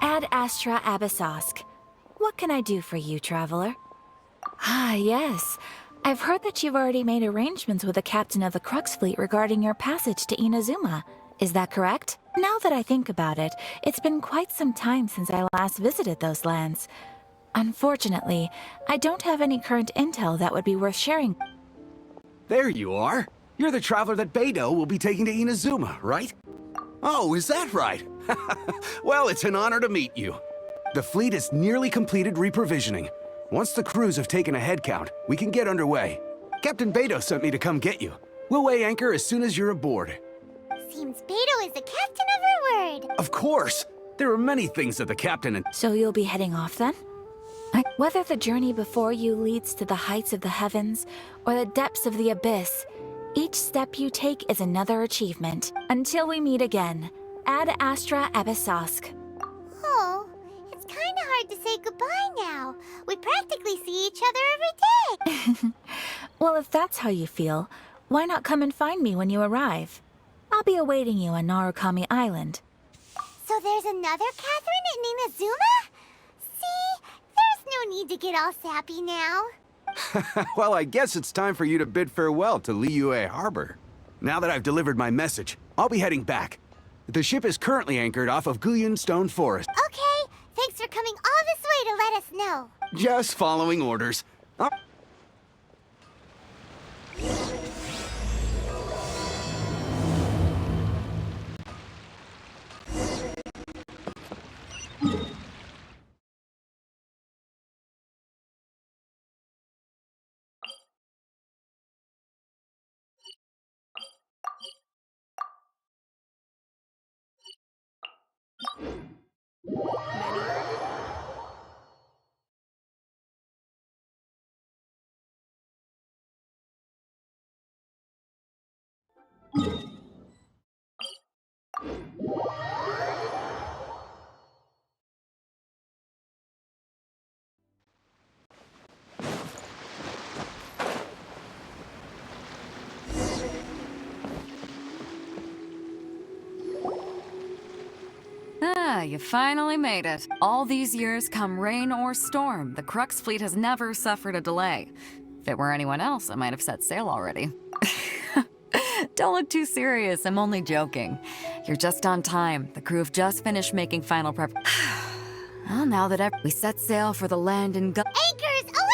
Ad Astra Abyssosk. What can I do for you, traveler? Ah, yes. I've heard that you've already made arrangements with the captain of the Crux fleet regarding your passage to Inazuma. Is that correct? Now that I think about it, it's been quite some time since I last visited those lands. Unfortunately, I don't have any current intel that would be worth sharing. There you are. You're the traveler that Beidou will be taking to Inazuma, right? Oh, is that right? Well, it's an honor to meet you. The fleet has nearly completed reprovisioning. Once the crews have taken a head count, we can get underway. Captain Beidou sent me to come get you. We'll weigh anchor as soon as you're aboard. Seems Beidou is the captain of her word. Of course! There are many things that the captain and... So you'll be heading off then? Whether the journey before you leads to the heights of the heavens or the depths of the abyss, each step you take is another achievement. Until we meet again, Ad Astra Abyssosk. Oh, it's kind of hard to say goodbye now. We practically see each other every day. Well, if that's how you feel, why not come and find me when you arrive? I'll be awaiting you on Narukami Island. So there's another Catherine in Inazuma? See, there's no need to get all sappy now. Well, I guess it's time for you to bid farewell to Liyue Harbor. Now that I've delivered my message, I'll be heading back. The ship is currently anchored off of Guyun Stone Forest. Okay, thanks for coming all this way to let us know. Just following orders. Ah, you finally made it. All these years, come rain or storm, the Crux fleet has never suffered a delay. If it were anyone else, I might have set sail already. Don't look too serious, I'm only joking. You're just on time. The crew have just finished making final prep. Well, now that we set sail for the land in Anchors away!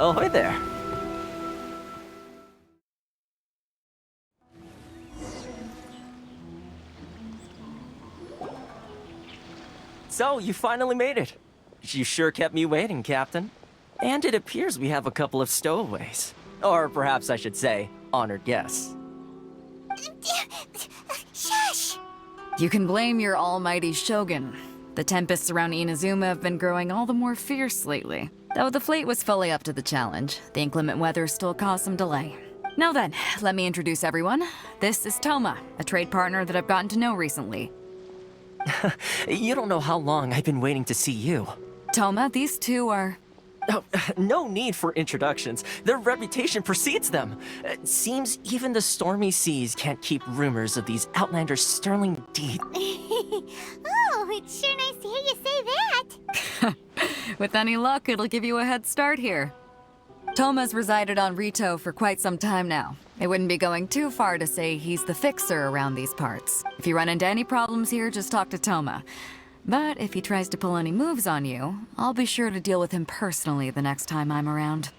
Ahoy there. So, you finally made it. You sure kept me waiting, Captain. And it appears we have a couple of stowaways. Or perhaps I should say, honored guests. Shush! You can blame your almighty shogun. The tempests around Inazuma have been growing all the more fierce lately. Though the fleet was fully up to the challenge, the inclement weather still caused some delay. Now then, let me introduce everyone. This is Toma, a trade partner that I've gotten to know recently. You don't know how long I've been waiting to see you. Toma, these two are... Oh, no need for introductions. Their reputation precedes them. Seems even the stormy seas can't keep rumors of these Outlanders' sterling deed. Oh, it's sure nice to hear you say that. With any luck, it'll give you a head start here. Toma's resided on Rito for quite some time now. It wouldn't be going too far to say he's the fixer around these parts. If you run into any problems here, just talk to Toma. But if he tries to pull any moves on you, I'll be sure to deal with him personally the next time I'm around.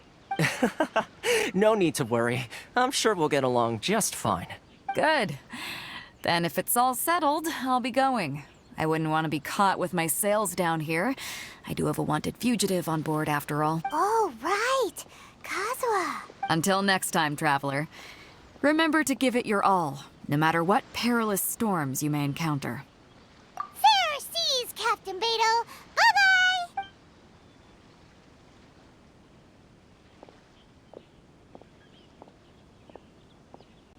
No need to worry. I'm sure we'll get along just fine. Good. Then if it's all settled, I'll be going. I wouldn't want to be caught with my sails down here. I do have a wanted fugitive on board after all. Oh, right. Kazuha. Until next time, traveler. Remember to give it your all, no matter what perilous storms you may encounter. Fair seas, Captain Beto. Bye-bye!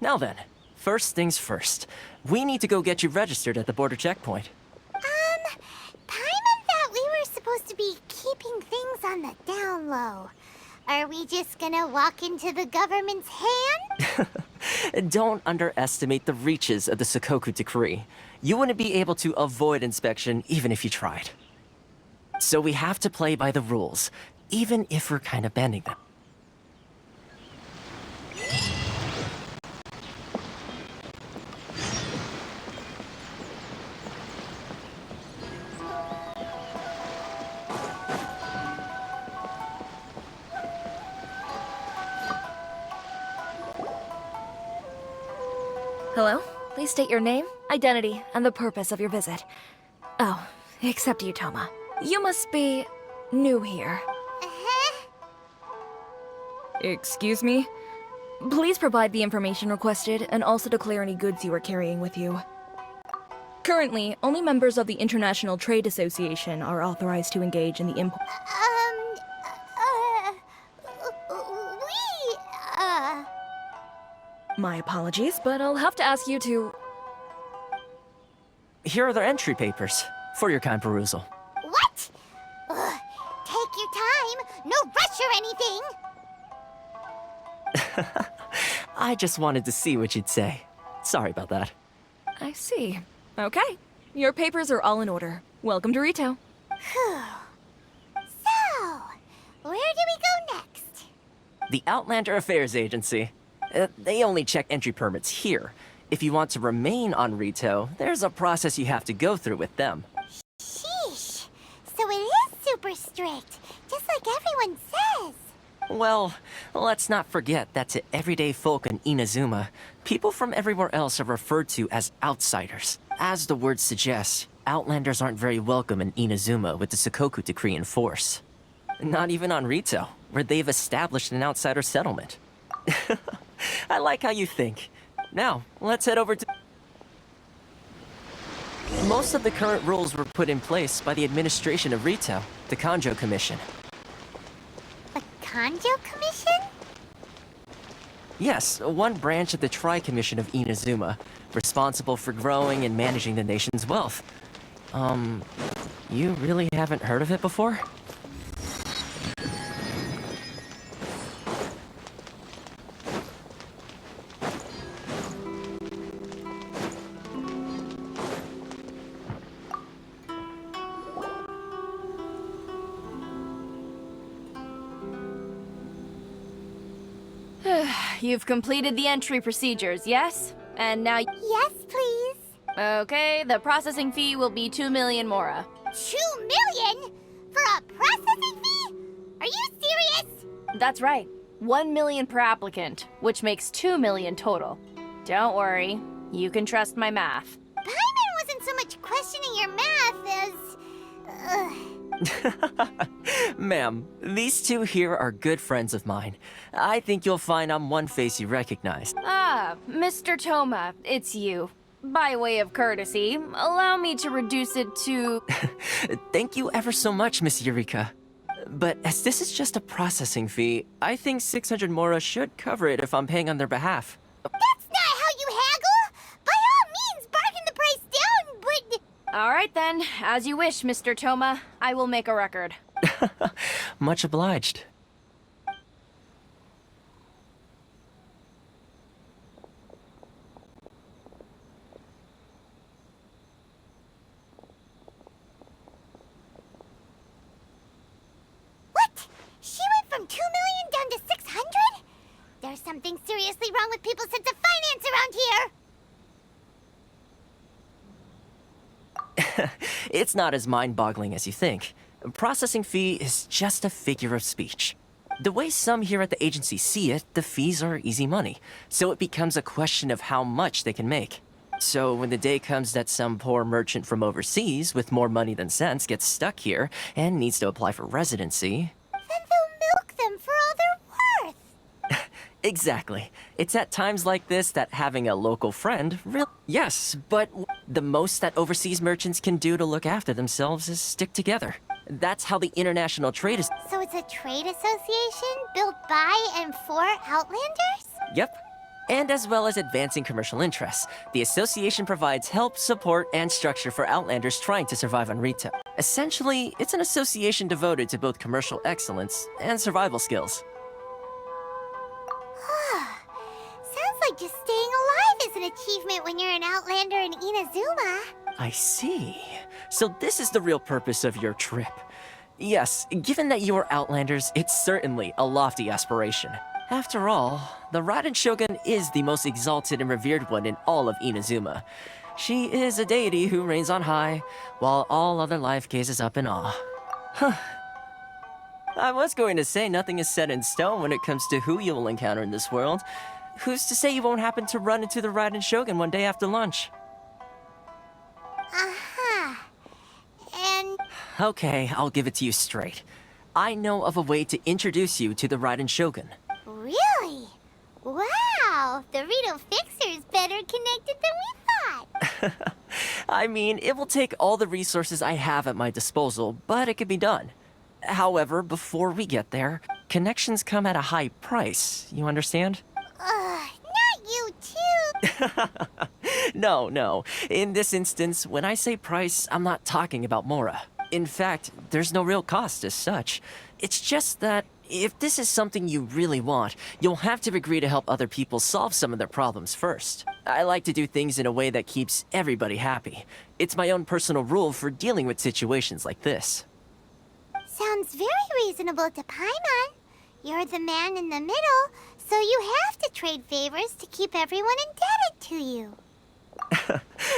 Now then, first things first. We need to go get you registered at the border checkpoint. Paimon thought we were supposed to be keeping things on the down low. Are we just gonna walk into the government's hand? Don't underestimate the reaches of the Sakoku Decree. You wouldn't be able to avoid inspection even if you tried. So we have to play by the rules, even if we're kind of bending them. Hello? Please state your name, identity, and the purpose of your visit. Oh, except you, Toma. You must be new here. Excuse me? Please provide the information requested and also declare any goods you are carrying with you. Currently, only members of the International Trade Association are authorized to engage in the import. My apologies, but I'll have to ask you to... Here are the entry papers for your kind perusal. What? Ugh, take your time. No rush or anything. I just wanted to see what you'd say. Sorry about that. I see. Okay. Your papers are all in order. Welcome to Rito. Whew. So, where do we go next? The Outlander Affairs Agency. They only check entry permits here. If you want to remain on Rito, there's a process you have to go through with them. Sheesh. So it is super strict, just like everyone says. Well, let's not forget that to everyday folk in Inazuma, people from everywhere else are referred to as outsiders. As the word suggests, Outlanders aren't very welcome in Inazuma with the Sakoku Decree in force. Not even on Rito, where they've established an outsider settlement. I like how you think. Now, let's head over to... Most of the current rules were put in place by the administration of Rito, the Kanjo Commission. The Kanjo Commission? Yes, one branch of the Tri-Commission of Inazuma, responsible for growing and managing the nation's wealth. You really haven't heard of it before? You've completed the entry procedures, yes? And now... Yes, please. Okay, the processing fee will be 2 million mora. 2 million? For a processing fee? Are you serious? That's right. 1 million per applicant, which makes 2 million total. Don't worry, you can trust my math. Paimon wasn't so much questioning your math as... Ma'am, these two here are good friends of mine. I think you'll find I'm one face you recognize. Ah, Mr. Toma, it's you. By way of courtesy, allow me to reduce it to... Thank you ever so much, Miss Eureka. But as this is just a processing fee, I think 600 Mora should cover it if I'm paying on their behalf. That's not how you haggle! By all means, bargain the price down, but... All right then, as you wish, Mr. Toma. I will make a record. Much obliged. What? She went from 2 million down to 600? There's something seriously wrong with people's sense of finance around here! It's not as mind-boggling as you think. Processing fee is just a figure of speech. The way some here at the agency see it, the fees are easy money, so it becomes a question of how much they can make. So when the day comes that some poor merchant from overseas with more money than sense gets stuck here and needs to apply for residency... Then they'll milk them for all they're worth! Exactly. It's at times like this that having a local friend Yes, but the most that overseas merchants can do to look after themselves is stick together. That's how the international trade is... So it's a trade association built by and for Outlanders? Yep. And as well as advancing commercial interests, the association provides help, support, and structure for Outlanders trying to survive on retail. Essentially, it's an association devoted to both commercial excellence and survival skills. Sounds like just staying alive is an achievement when you're an Outlander in Inazuma. I see. So this is the real purpose of your trip. Yes, given that you are Outlanders, it's certainly a lofty aspiration. After all, the Raiden Shogun is the most exalted and revered one in all of Inazuma. She is a deity who reigns on high, while all other life gazes up in awe. Huh. I was going to say nothing is set in stone when it comes to who you will encounter in this world. Who's to say you won't happen to run into the Raiden Shogun one day after lunch? Uh-huh. And... Okay, I'll give it to you straight. I know of a way to introduce you to the Raiden Shogun. Really? Wow! The Rito Fixer's better connected than we thought! I mean, it will take all the resources I have at my disposal, but it can be done. However, before we get there, connections come at a high price, you understand? Not you too! No. In this instance, when I say price, I'm not talking about Mora. In fact, there's no real cost as such. It's just that if this is something you really want, you'll have to agree to help other people solve some of their problems first. I like to do things in a way that keeps everybody happy. It's my own personal rule for dealing with situations like this. Sounds very reasonable to Paimon. You're the man in the middle, so you have to trade favors to keep everyone indebted to you.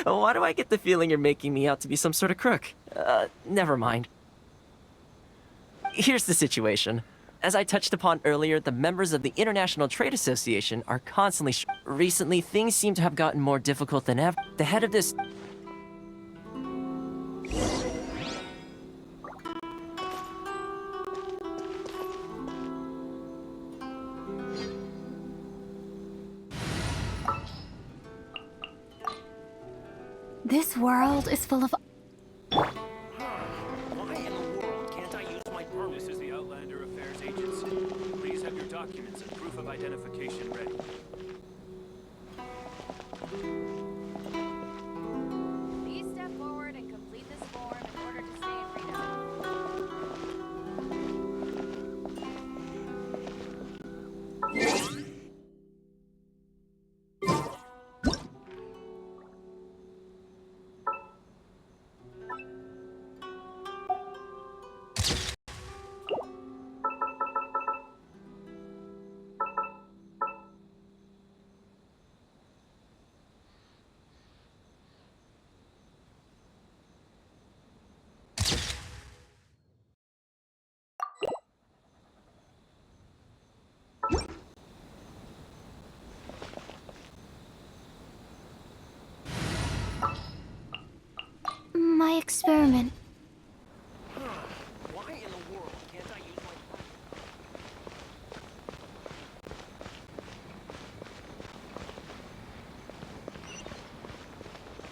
Why do I get the feeling you're making me out to be some sort of crook? Never mind. Here's the situation. As I touched upon earlier, the members of the International Trade Association are constantly recently, things seem to have gotten more difficult than ever. The head of this... This world is full of... Why in the world can't I use my permit? This is the Outlander Affairs Agency. Please have your documents and proof of identification ready. Please step forward and complete this form in order to stay in freedom. experiment. Why in the world can't I use my...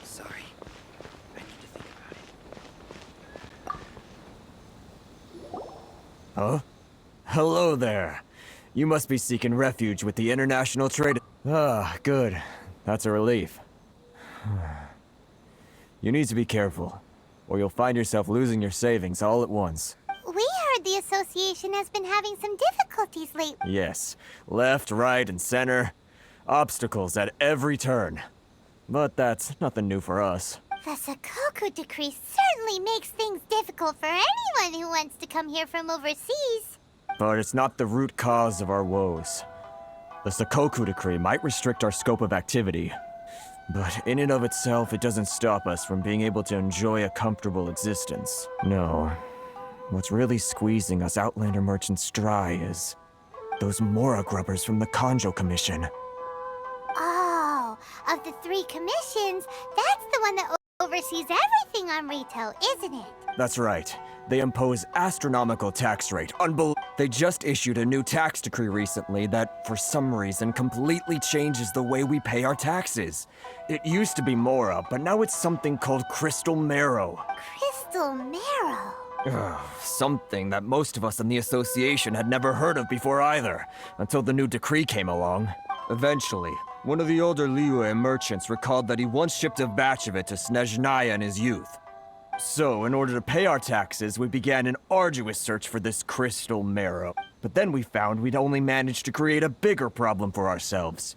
Sorry. I need to think about it. Huh? Hello there. You must be seeking refuge with the International Trade... Ah, good. That's a relief. You need to be careful, or you'll find yourself losing your savings all at once. We heard the association has been having some difficulties lately. Yes, left, right, and center. Obstacles at every turn. But that's nothing new for us. The Sakoku decree certainly makes things difficult for anyone who wants to come here from overseas. But it's not the root cause of our woes. The Sakoku decree might restrict our scope of activity, but in and of itself, it doesn't stop us from being able to enjoy a comfortable existence. No. What's really squeezing us Outlander merchants dry is those Mora grubbers from the Kanjo Commission. Oh, of the 3 commissions, that's the one that oversees everything on retail, isn't it? That's right. They impose astronomical tax rate. They just issued a new tax decree recently that, for some reason, completely changes the way we pay our taxes. It used to be Mora, but now it's something called Crystal Marrow. Crystal Marrow. Something that most of us in the association had never heard of before either, until the new decree came along. Eventually, one of the older Liyue merchants recalled that he once shipped a batch of it to Snezhnaya in his youth. So, in order to pay our taxes, we began an arduous search for this crystal marrow. But then we found we'd only managed to create a bigger problem for ourselves.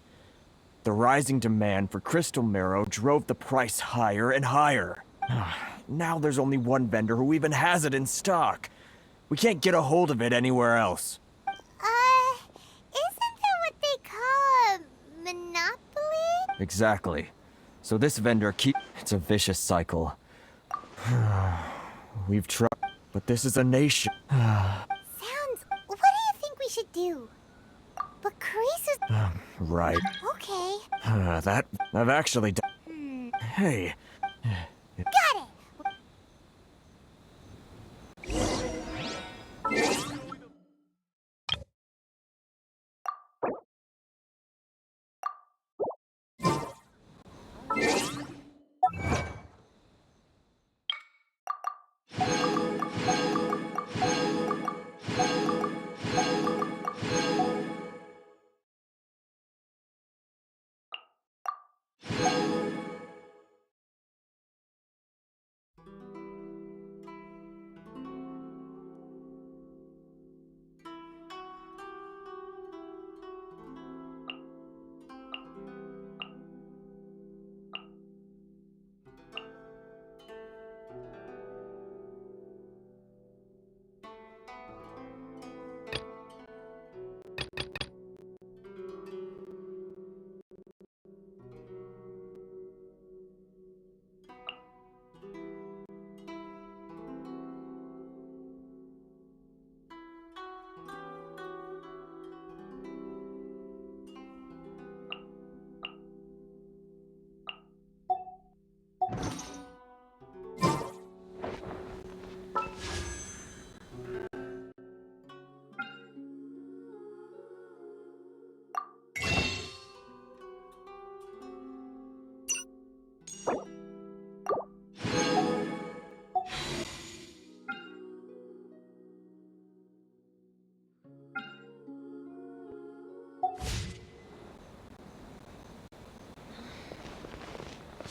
The rising demand for crystal marrow drove the price higher and higher. Now there's only one vendor who even has it in stock. We can't get a hold of it anywhere else. Isn't that what they call a monopoly? Exactly. So this vendor It's a vicious cycle. We've tried, but this is a nation. Sounds... What do you think we should do? But Carice is... Right. Okay. That... I've actually done... Hey. Got it!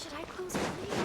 Should I close early?